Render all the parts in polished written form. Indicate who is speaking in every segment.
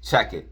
Speaker 1: Check it.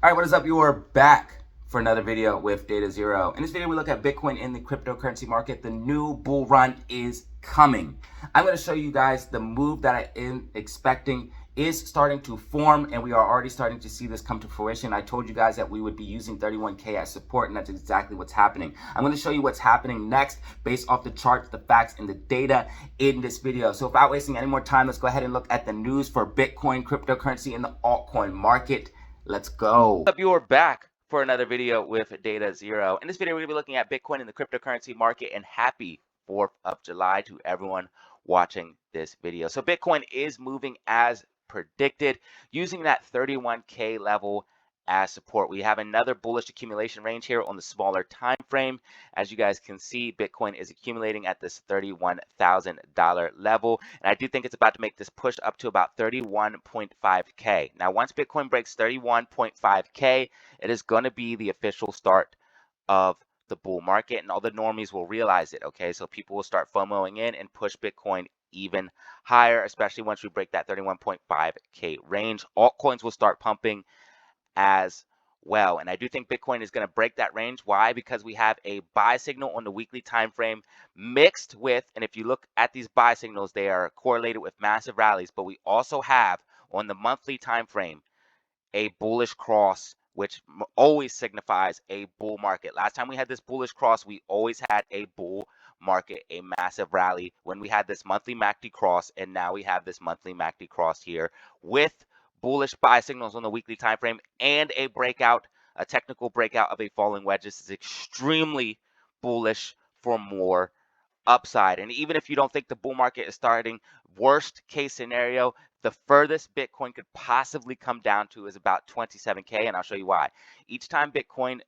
Speaker 1: All right, what is up? You are back for another video with Data Zero. In this video, we look at Bitcoin in the cryptocurrency market. The new bull run is coming. I'm going to show you guys the move that I am expecting is starting to form, and we are already starting to see this come to fruition. I told you guys that we would be using 31K as support, and that's exactly what's happening. I'm going to show you what's happening next based off the charts, the facts, and the data in this video. So without wasting any more time, let's go ahead and look at the news for Bitcoin, cryptocurrency, and the altcoin market. Let's go. What's up, you are back for another video with Data Zero. In this video, we're going to be looking at Bitcoin in the cryptocurrency market, and happy 4th of July to everyone watching this video. So Bitcoin is moving as predicted, using that 31K level as support. We have another bullish accumulation range here on the smaller time frame. As you guys can see, Bitcoin is accumulating at this $31,000 level, and I do think it's about to make this push up to about 31.5K. Now, once Bitcoin breaks 31.5K, it is going to be the official start of the bull market, and all the normies will realize it. Okay, so people will start FOMOing in and push Bitcoin even higher, especially once we break that 31.5K range. Altcoins will start pumping as well, and I do think Bitcoin is going to break that range. Why? Because we have a buy signal on the weekly time frame mixed with, and if you look at these buy signals, they are correlated with massive rallies, but we also have on the monthly time frame a bullish cross, which always signifies a bull market. Last time we had this bullish cross, we always had a bull market, a massive rally when we had this monthly MACD cross, and now we have this monthly MACD cross here with bullish buy signals on the weekly time frame and a breakout, a technical breakout of a falling wedge. This is extremely bullish for more upside. And even if you don't think the bull market is starting, worst case scenario, the furthest Bitcoin could possibly come down to is about 27K, and I'll show you why. Each time Bitcoin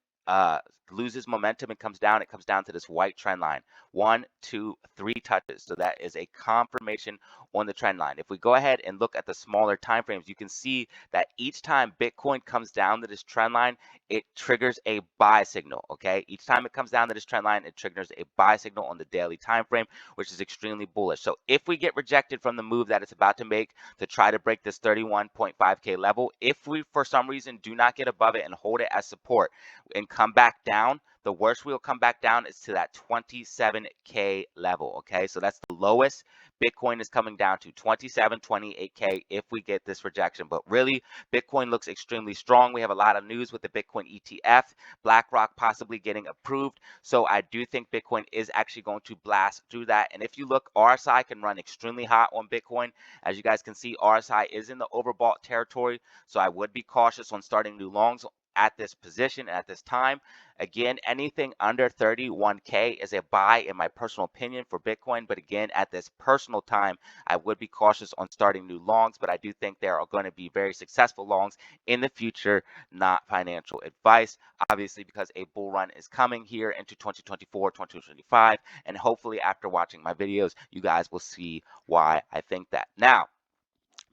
Speaker 1: loses momentum and comes down, it comes down to this white trend line. 1, 2, 3 touches. So that is a confirmation on the trend line. If we go ahead and look at the smaller time frames, you can see that each time Bitcoin comes down to this trend line, it triggers a buy signal. Okay, each time it comes down to this trend line, it triggers a buy signal on the daily time frame, which is extremely bullish. So if we get rejected from the move that it's about to make to try to break this 31.5K level, if we for some reason do not get above it and hold it as support and come back down, the worst we'll come back down is to that 27K level. Okay, so that's the lowest Bitcoin is coming down to, 27, 28K if we get this rejection. But really, Bitcoin looks extremely strong. We have a lot of news with the Bitcoin ETF, BlackRock possibly getting approved. So I do think Bitcoin is actually going to blast through that. And if you look, RSI can run extremely hot on Bitcoin. As you guys can see, RSI is in the overbought territory. So I would be cautious on starting new longs at this position at this time. Again, anything under 31K is a buy in my personal opinion for Bitcoin. But again, at this personal time, I would be cautious on starting new longs, but I do think there are going to be very successful longs in the future, not financial advice, obviously, because a bull run is coming here into 2024, 2025, and hopefully after watching my videos, you guys will see why I think that. Now,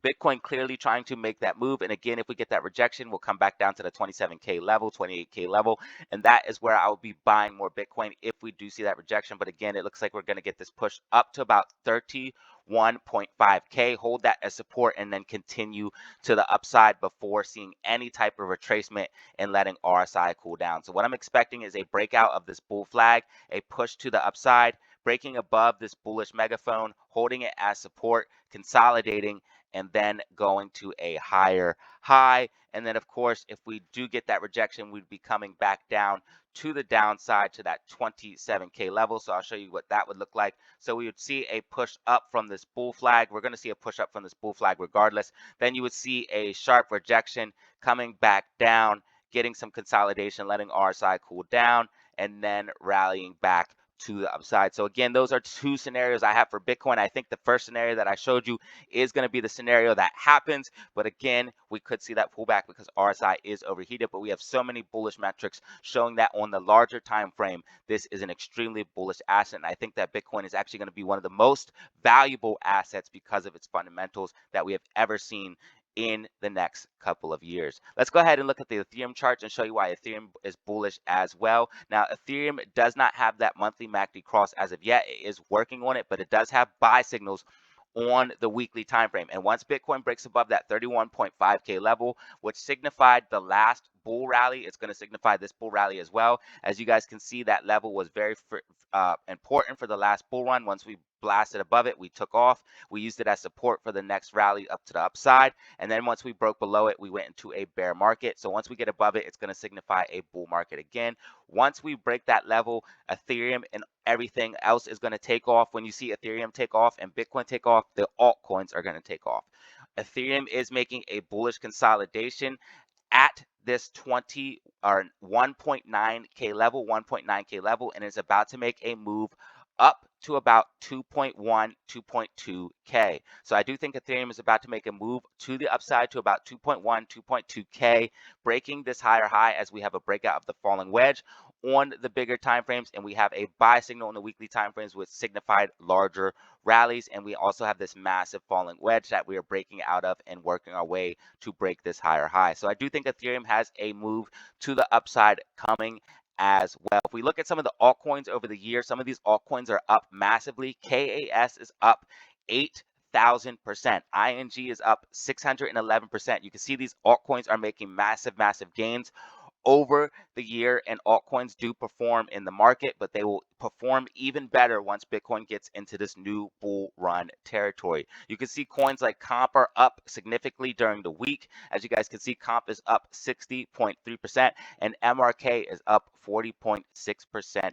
Speaker 1: Bitcoin clearly trying to make that move. And again, if we get that rejection, we'll come back down to the 27K level, 28K level. And that is where I will be buying more Bitcoin if we do see that rejection. But again, it looks like we're going to get this push up to about 31.5K. Hold that as support and then continue to the upside before seeing any type of retracement and letting RSI cool down. So what I'm expecting is a breakout of this bull flag, a push to the upside, breaking above this bullish megaphone, holding it as support, consolidating, and then going to a higher high. And then, of course, if we do get that rejection, we'd be coming back down to the downside to that 27K level. So I'll show you what that would look like. So we would see a push up from this bull flag. We're going to see a push up from this bull flag regardless. Then you would see a sharp rejection coming back down, getting some consolidation, letting RSI cool down, and then rallying back to the upside. So again, those are two scenarios I have for Bitcoin. I think the first scenario that I showed you is going to be the scenario that happens. But again, we could see that pullback because RSI is overheated. But we have so many bullish metrics showing that on the larger time frame, this is an extremely bullish asset. And I think that Bitcoin is actually going to be one of the most valuable assets because of its fundamentals that we have ever seen in the next couple of years. Let's go ahead and look at the Ethereum charts and show you why Ethereum is bullish as well. Now, Ethereum does not have that monthly MACD cross as of yet. It is working on it, but it does have buy signals on the weekly time frame. And once Bitcoin breaks above that 31.5K level, which signified the last bull rally, it's going to signify this bull rally as well. As you guys can see, that level was very important for the last bull run. Once we blasted above it, we took off. We used it as support for the next rally up to the upside. And then once we broke below it, we went into a bear market. So once we get above it, it's going to signify a bull market again. Once we break that level, Ethereum and everything else is going to take off. When you see Ethereum take off and Bitcoin take off, the altcoins are going to take off. Ethereum is making a bullish consolidation at this 20 or 1.9K level, 1.9K level, and is about to make a move up to about 2.1, 2.2K. So I do think Ethereum is about to make a move to the upside to about 2.1, 2.2K, breaking this higher high as we have a breakout of the falling wedge on the bigger time frames, and we have a buy signal on the weekly time frames with signified larger rallies, and we also have this massive falling wedge that we are breaking out of and working our way to break this higher high. So I do think Ethereum has a move to the upside coming as well. If we look at some of the altcoins over the year, some of these altcoins are up massively. KAS is up 8,000%. ING is up 611%. You can see these altcoins are making massive, massive gains over the year, and altcoins do perform in the market, but they will perform even better once Bitcoin gets into this new bull run territory. You can see coins like Comp are up significantly during the week. As you guys can see, Comp is up 60.3% and MRK is up 40.6%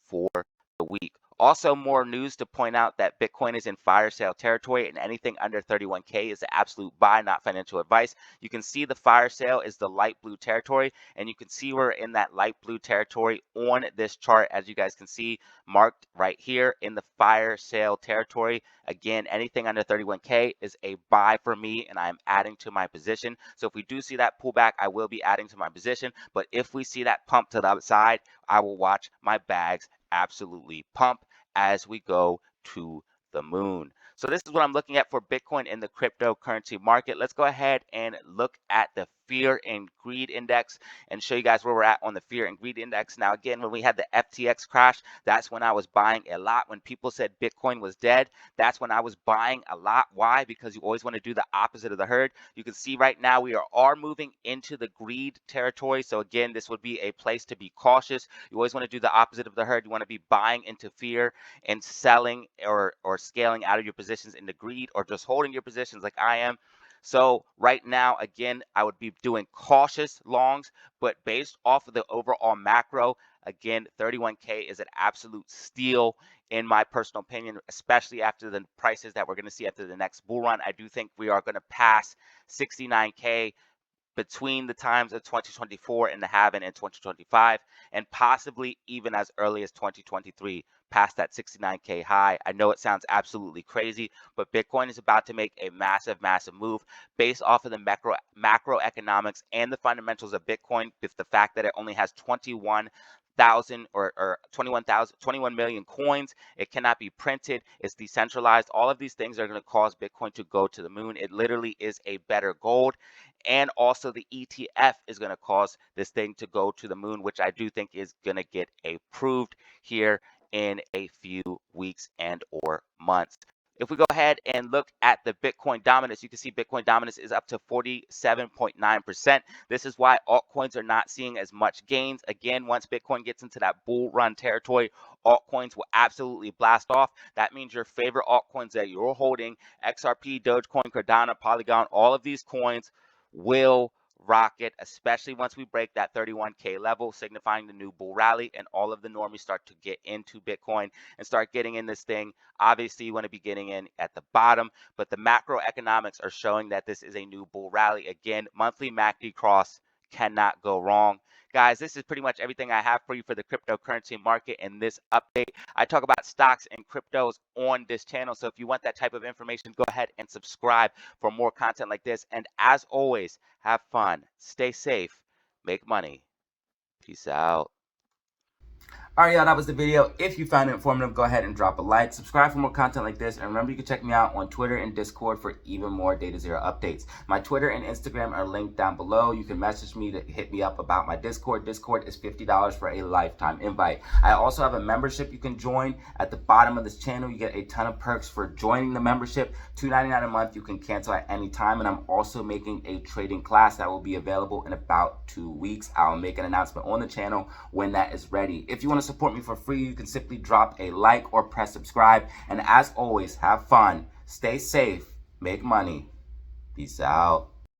Speaker 1: for the week. Also, more news to point out that Bitcoin is in fire sale territory, and anything under 31K is the absolute buy, not financial advice. You can see the fire sale is the light blue territory, and you can see we're in that light blue territory on this chart, as you guys can see marked right here in the fire sale territory. Again, anything under 31K is a buy for me, and I'm adding to my position. So if we do see that pullback, I will be adding to my position. But if we see that pump to the upside, I will watch my bags absolutely pump as we go to the moon. So this is what I'm looking at for Bitcoin in the cryptocurrency market. Let's go ahead and look at the fear and greed index and show you guys where we're at on the fear and greed index. Now, again, when we had the FTX crash, that's when I was buying a lot. When people said Bitcoin was dead, that's when I was buying a lot. Why? Because you always want to do the opposite of the herd. You can see right now we are moving into the greed territory. So again, this would be a place to be cautious. You always want to do the opposite of the herd. You want to be buying into fear and selling or scaling out of your positions into greed, or just holding your positions like I am. So right now, again, I would be doing cautious longs, but based off of the overall macro, again, 31K is an absolute steal in my personal opinion, especially after the prices that we're going to see after the next bull run. I do think we are going to pass 69K between the times of 2024 and the halving in 2025, and possibly even as early as 2023, past that 69K high. I know it sounds absolutely crazy, but Bitcoin is about to make a massive, massive move based off of the macroeconomics and the fundamentals of Bitcoin, with the fact that it only has 21,000 or 21 million coins. It cannot be printed. It's decentralized. All of these things are going to cause Bitcoin to go to the moon. It literally is a better gold. And also the ETF is going to cause this thing to go to the moon, which I do think is going to get approved here in a few weeks and or months. If we go ahead and look at the Bitcoin dominance, you can see Bitcoin dominance is up to 47.9%. This is why altcoins are not seeing as much gains. Again, once Bitcoin gets into that bull run territory, altcoins will absolutely blast off. That means your favorite altcoins that you're holding, XRP, Dogecoin, Cardano, Polygon, all of these coins will rocket, especially once we break that 31K level, signifying the new bull rally, and all of the normies start to get into Bitcoin and start getting in this thing. Obviously, you want to be getting in at the bottom, but the macroeconomics are showing that this is a new bull rally. Again, monthly MACD cross cannot go wrong. Guys, this is pretty much everything I have for you for the cryptocurrency market in this update. I talk about stocks and cryptos on this channel, so if you want that type of information, go ahead and subscribe for more content like this. And as always, have fun, stay safe, make money. Peace out. All right, y'all, that was the video. If you found it informative, go ahead and drop a like. Subscribe for more content like this. And remember, you can check me out on Twitter and Discord for even more Data Zero updates. My Twitter and Instagram are linked down below. You can message me to hit me up about my Discord. Discord is $50 for a lifetime invite. I also have a membership you can join. At the bottom of this channel, you get a ton of perks for joining the membership. $2.99 a month. You can cancel at any time. And I'm also making a trading class that will be available in about 2 weeks. I'll make an announcement on the channel when that is ready. If you want to support me for free, you can simply drop a like or press subscribe. And as always, have fun, stay safe, make money. Peace out.